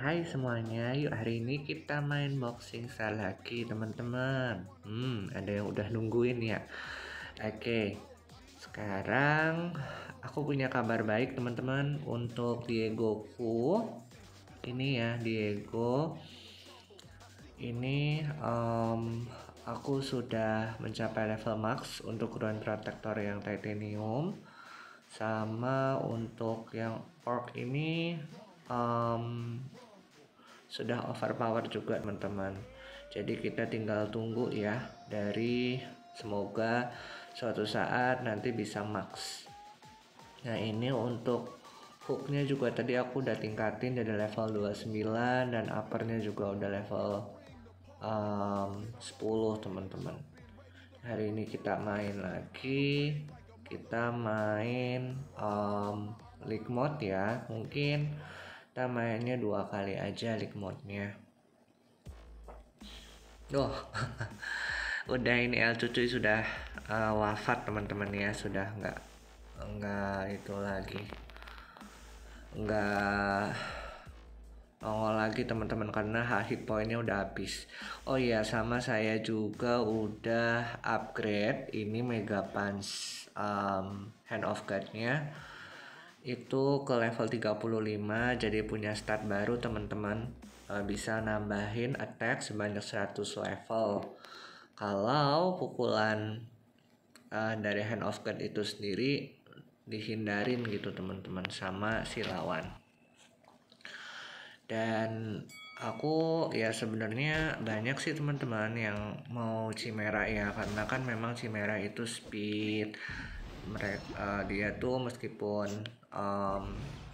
Hai semuanya, yuk hari ini kita main boxing style lagi teman-teman. Ada yang udah nungguin ya. Oke, sekarang aku punya kabar baik teman-teman untuk Diegoku. Ini ya Diego. Ini aku sudah mencapai level max untuk Ground Protector yang Titanium. Sama untuk yang Orc ini sudah overpower juga teman-teman. Jadi kita tinggal tunggu ya, dari semoga suatu saat nanti bisa max. Nah ini untuk hooknya juga tadi aku udah tingkatin dari level 29 dan uppernya juga udah level 10 teman-teman. Hari ini kita main lagi, kita main league mode ya. Mungkin kita mainnya 2 kali aja league mode-nya. Udah ini El Cucuy sudah wafat teman-teman ya, sudah nggak itu lagi, nggak nongol lagi teman-teman karena hit pointnya udah habis. Oh iya, sama saya juga udah upgrade ini Mega Punch Hand of God-nya itu ke level 35, jadi punya stat baru teman-teman. Bisa nambahin attack sebanyak 100 level kalau pukulan dari Hand of God itu sendiri dihindarin gitu teman-teman sama si lawan. Dan aku ya sebenarnya banyak sih teman-teman yang mau Chimera ya, karena kan memang Chimera itu speed mereka, dia tuh meskipun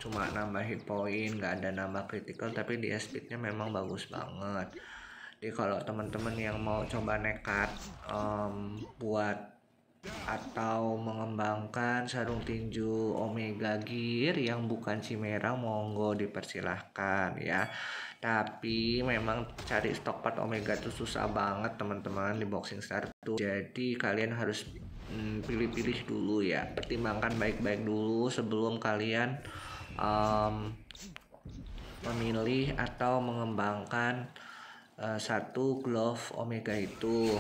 cuma nambah hit point, nggak ada nambah critical, tapi dia speednya memang bagus banget. Jadi kalau teman-teman yang mau coba nekat buat atau mengembangkan sarung tinju Omega Gear yang bukan Chimera, monggo dipersilahkan ya. Tapi memang cari stok part Omega itu susah banget teman-teman di Boxing Star tuh. Jadi kalian harus pilih-pilih dulu ya, pertimbangkan baik-baik dulu sebelum kalian memilih atau mengembangkan satu glove Omega itu.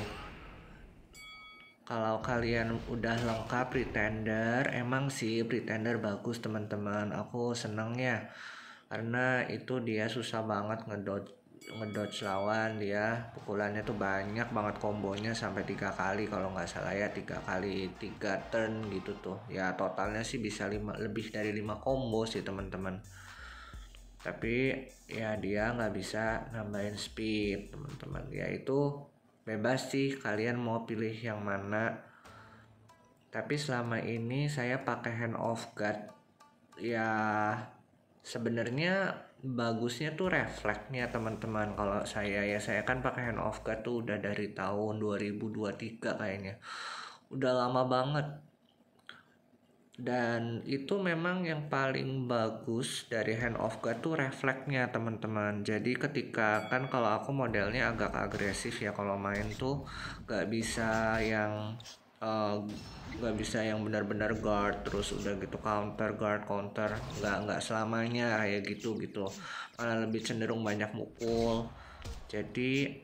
Kalau kalian udah lengkap Pretender, emang sih Pretender bagus teman-teman, aku seneng ya, karena itu dia susah banget ngedodge lawan. Dia pukulannya tuh banyak banget, kombonya sampai 3 kali kalau nggak salah ya, 3 kali 3 turn gitu tuh ya. Totalnya sih bisa lebih dari 5 combo sih teman-teman. Tapi ya dia nggak bisa nambahin speed teman-teman, ya itu bebas sih kalian mau pilih yang mana. Tapi selama ini saya pakai Hand of God ya, sebenarnya bagusnya tuh refleksnya teman-teman. Kalau saya kan pakai Hand of God tuh udah dari tahun 2023 kayaknya, udah lama banget. Dan itu memang yang paling bagus dari Hand of God tuh refleksnya teman-teman. Jadi ketika kan kalau aku modelnya agak agresif ya, kalau main tuh gak bisa yang benar-benar guard terus udah gitu counter guard counter, nggak selamanya kayak gitu, malah lebih cenderung banyak mukul. Jadi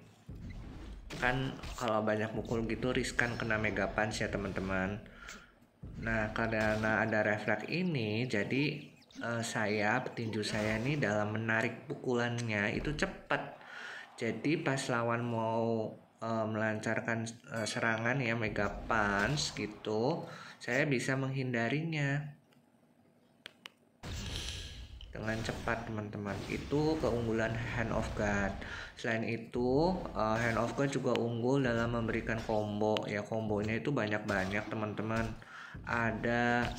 kan kalau banyak mukul gitu riskan kena Mega Punch ya teman-teman. Nah karena ada refleks ini, jadi petinju saya nih dalam menarik pukulannya itu cepat. Jadi pas lawan mau melancarkan serangan ya Mega Punch gitu, saya bisa menghindarinya dengan cepat teman-teman. Itu keunggulan Hand of God. Selain itu Hand of God juga unggul dalam memberikan combo ya. Kombonya itu banyak-banyak teman-teman, ada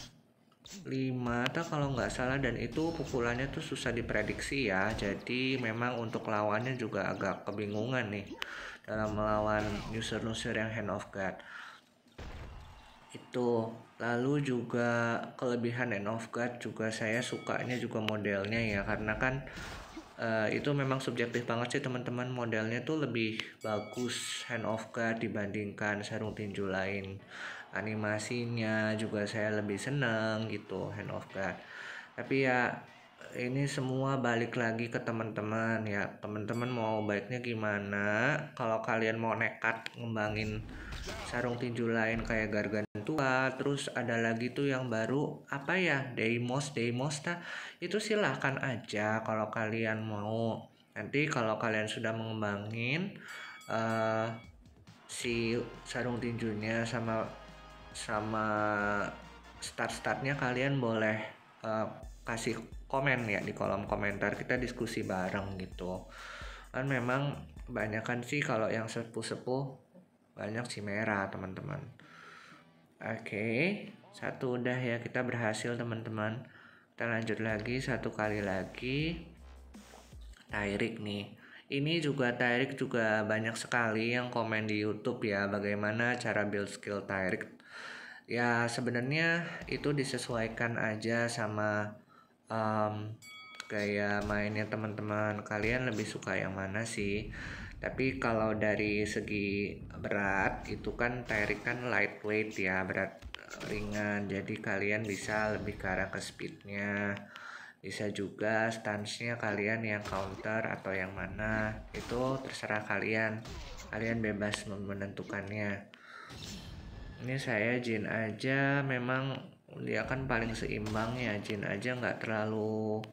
5 atau kalau nggak salah, dan itu pukulannya tuh susah diprediksi ya. Jadi memang untuk lawannya juga agak kebingungan nih dalam melawan user yang Hand of God itu. Lalu juga kelebihan Hand of God juga saya sukanya juga modelnya ya, karena kan itu memang subjektif banget sih teman-teman, modelnya tuh lebih bagus Hand of God dibandingkan sarung tinju lain. Animasinya juga saya lebih seneng gitu Hand of God. Tapi ya ini semua balik lagi ke teman-teman ya. Teman-teman mau baiknya gimana? Kalau kalian mau nekat ngembangin sarung tinju lain kayak Gargantua, terus ada lagi tuh yang baru apa ya? Deimos ta. Itu silahkan aja kalau kalian mau. Nanti kalau kalian sudah mengembangin si sarung tinjunya sama start-startnya, kalian boleh kasih komen ya di kolom komentar, kita diskusi bareng gitu kan. Memang kebanyakan sih kalau yang sepuh-sepuh banyak Chimera teman-teman. Oke, satu udah ya, kita berhasil teman-teman. Kita lanjut lagi, satu kali lagi. Tyrik nih, ini juga Tyrik juga banyak sekali yang komen di YouTube ya, bagaimana cara build skill Tyrik. Ya sebenarnya itu disesuaikan aja sama gaya mainnya teman-teman. Kalian lebih suka yang mana sih? Tapi kalau dari segi berat itu kan Tyrik kan lightweight ya, berat ringan. Jadi kalian bisa lebih ke arah ke speednya. Bisa juga stance-nya kalian yang counter atau yang mana, itu terserah kalian. Kalian bebas menentukannya. Ini saya Jin aja, memang dia kan paling seimbang ya. Jin aja nggak terlalu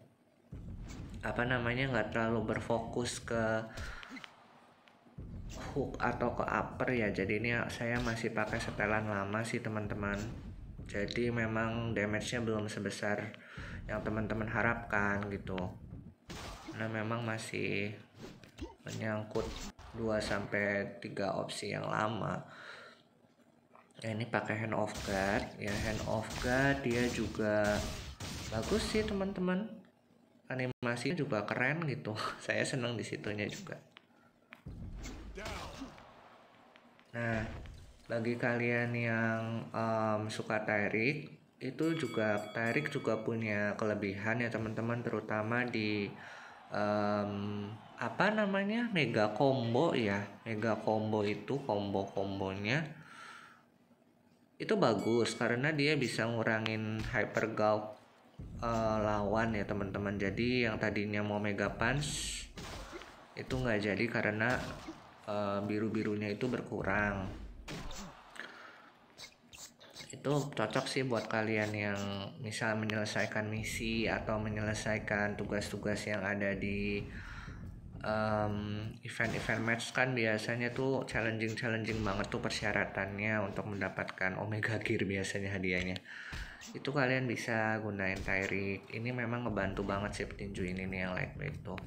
nggak terlalu berfokus ke hook atau ke upper ya. Jadi ini saya masih pakai setelan lama sih teman-teman. Jadi memang damage-nya belum sebesar yang teman-teman harapkan gitu. Nah memang masih menyangkut 2-3 opsi yang lama. Nah, ini pakai hand of guard ya. Hand of guard dia juga bagus sih teman-teman, animasinya juga keren gitu. Saya seneng di situnya juga. Nah bagi kalian yang suka Tyrik, itu juga Tyrik juga punya kelebihan ya teman-teman, terutama di mega combo ya. Mega combo itu kombonya itu bagus karena dia bisa ngurangin hyper gulp lawan ya teman-teman. Jadi yang tadinya mau mega punch itu nggak jadi karena biru-birunya itu berkurang. Itu cocok sih buat kalian yang misal menyelesaikan misi atau menyelesaikan tugas-tugas yang ada di event-event match kan. Biasanya tuh challenging banget tuh persyaratannya untuk mendapatkan Omega Gear, biasanya hadiahnya. Itu kalian bisa gunain Tyrik. Ini memang ngebantu banget sih petinju ini nih yang lightweight tuh.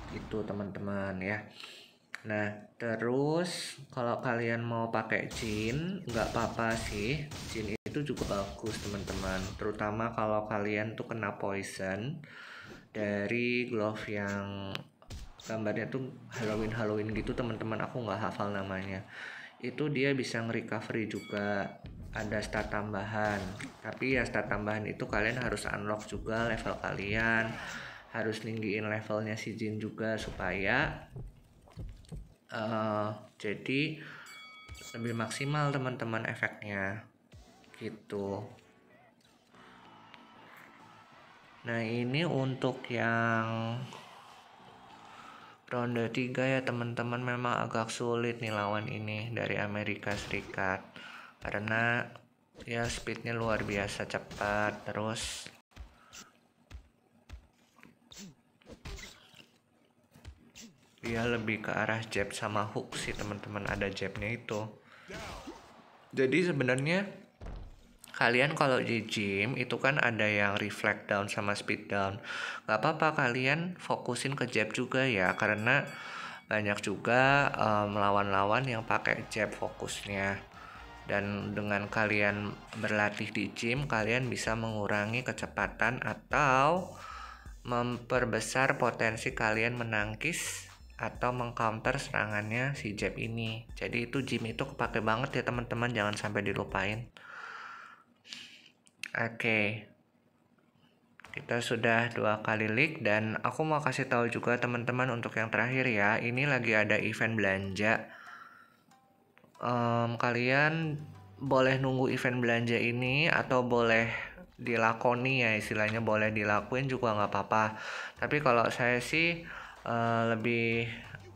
Itu teman-teman ya. Nah terus kalau kalian mau pakai Jin nggak apa-apa sih. Jin itu juga bagus teman-teman, terutama kalau kalian tuh kena poison dari glove yang gambarnya tuh Halloween gitu teman-teman. Aku nggak hafal namanya. Itu dia bisa nge-recovery juga, ada stat tambahan. Tapi ya stat tambahan itu kalian harus unlock juga level kalian, harus tinggiin levelnya si Jin juga supaya jadi lebih maksimal teman-teman efeknya gitu. Nah ini untuk yang ronde 3 ya teman-teman, memang agak sulit nih lawan ini dari Amerika Serikat karena ya speednya luar biasa cepat. Terus dia lebih ke arah jab sama hook sih teman-teman, ada jabnya itu. Jadi sebenarnya kalian kalau di gym itu kan ada yang reflect down sama speed down, gak apa-apa kalian fokusin ke jab juga ya, karena banyak juga lawan-lawan yang pakai jab fokusnya. Dan dengan kalian berlatih di gym, kalian bisa mengurangi kecepatan atau memperbesar potensi kalian menangkis atau mengcounter serangannya si jab ini. Jadi itu gym itu kepake banget ya teman-teman, jangan sampai dilupain. Oke, kita sudah 2 kali leak dan aku mau kasih tahu juga teman-teman untuk yang terakhir ya. Ini lagi ada event belanja. Kalian boleh nunggu event belanja ini atau boleh dilakoni ya, istilahnya boleh dilakuin juga nggak apa-apa. Tapi kalau saya sih lebih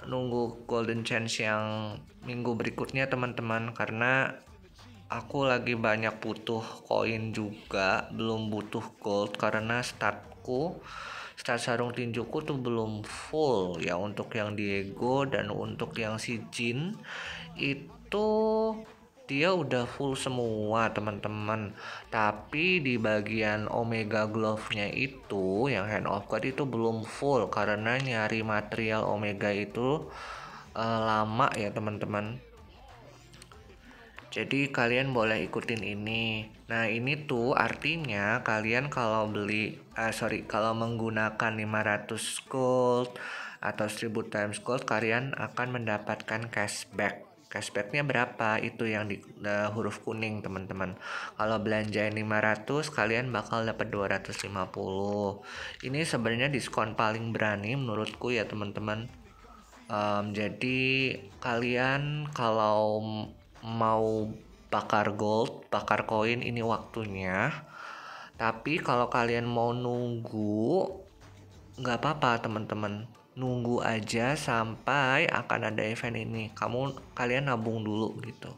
nunggu golden chance yang minggu berikutnya teman-teman, karena aku lagi banyak butuh koin juga, belum butuh gold karena start sarung tinjuku tuh belum full ya, untuk yang Diego dan untuk yang si Jin itu dia udah full semua teman-teman. Tapi di bagian Omega Glove-nya itu yang Hand of God itu belum full karena nyari material Omega itu lama ya teman-teman. Jadi kalian boleh ikutin ini. Nah ini tuh artinya kalian kalau kalau menggunakan 500 gold atau 1000 times gold, kalian akan mendapatkan cashback. Cashbacknya berapa? Itu yang di huruf kuning teman-teman. Kalau belanjain 500 kalian bakal dapat 250. Ini sebenarnya diskon paling berani menurutku ya teman-teman. Jadi kalian kalau mau bakar gold, bakar koin, ini waktunya. Tapi kalau kalian mau nunggu, nggak apa-apa teman-teman. Nunggu aja sampai akan ada event ini. Kalian nabung dulu gitu.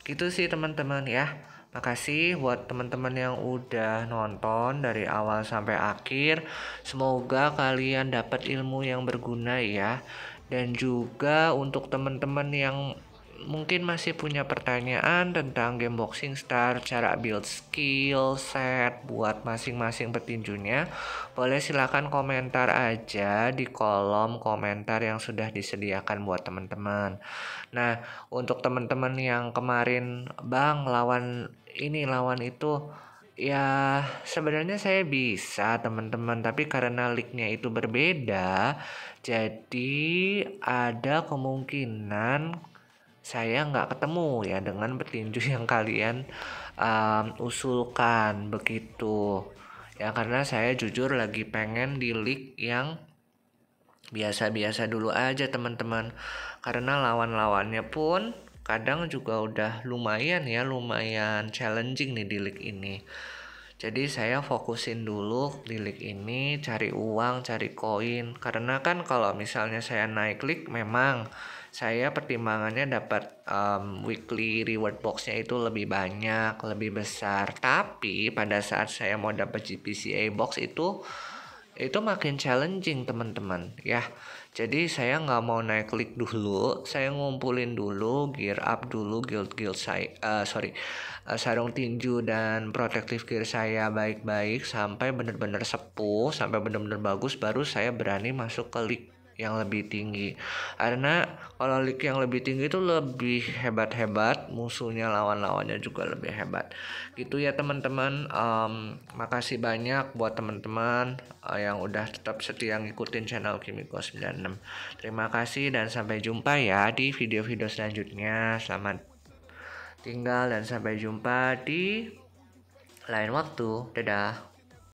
Gitu sih teman-teman ya. Makasih buat teman-teman yang udah nonton dari awal sampai akhir. Semoga kalian dapat ilmu yang berguna ya. Dan juga untuk teman-teman yang mungkin masih punya pertanyaan tentang game Boxing Star, cara build skill set buat masing-masing petinjunya, boleh silakan komentar aja di kolom komentar yang sudah disediakan buat teman-teman. Nah, untuk teman-teman yang kemarin, Bang, lawan itu, ya sebenarnya saya bisa teman-teman, tapi karena league-nya itu berbeda, jadi ada kemungkinan saya nggak ketemu ya dengan petinju yang kalian usulkan begitu ya, karena saya jujur lagi pengen di league yang biasa-biasa dulu aja teman-teman, karena lawan-lawannya pun kadang juga udah lumayan challenging nih di league ini. Jadi saya fokusin dulu di league ini, cari uang, cari koin. Karena kan kalau misalnya saya naik league, memang saya pertimbangannya dapat weekly reward boxnya itu lebih banyak, lebih besar. Tapi pada saat saya mau dapat GPCA box itu makin challenging teman-teman ya. Jadi saya nggak mau naik league dulu, saya ngumpulin dulu, gear up dulu guild saya, sarung tinju dan protective gear saya baik-baik sampai benar-benar sepuh, sampai benar-benar bagus, baru saya berani masuk ke league yang lebih tinggi. Karena kalau league yang lebih tinggi itu lebih hebat-hebat, musuhnya lawan-lawannya juga lebih hebat. Gitu ya teman-teman. Makasih banyak buat teman-teman yang udah tetap setia ngikutin channel Kimiko96. Terima kasih dan sampai jumpa ya di video-video selanjutnya. Selamat tinggal dan sampai jumpa di lain waktu. Dadah.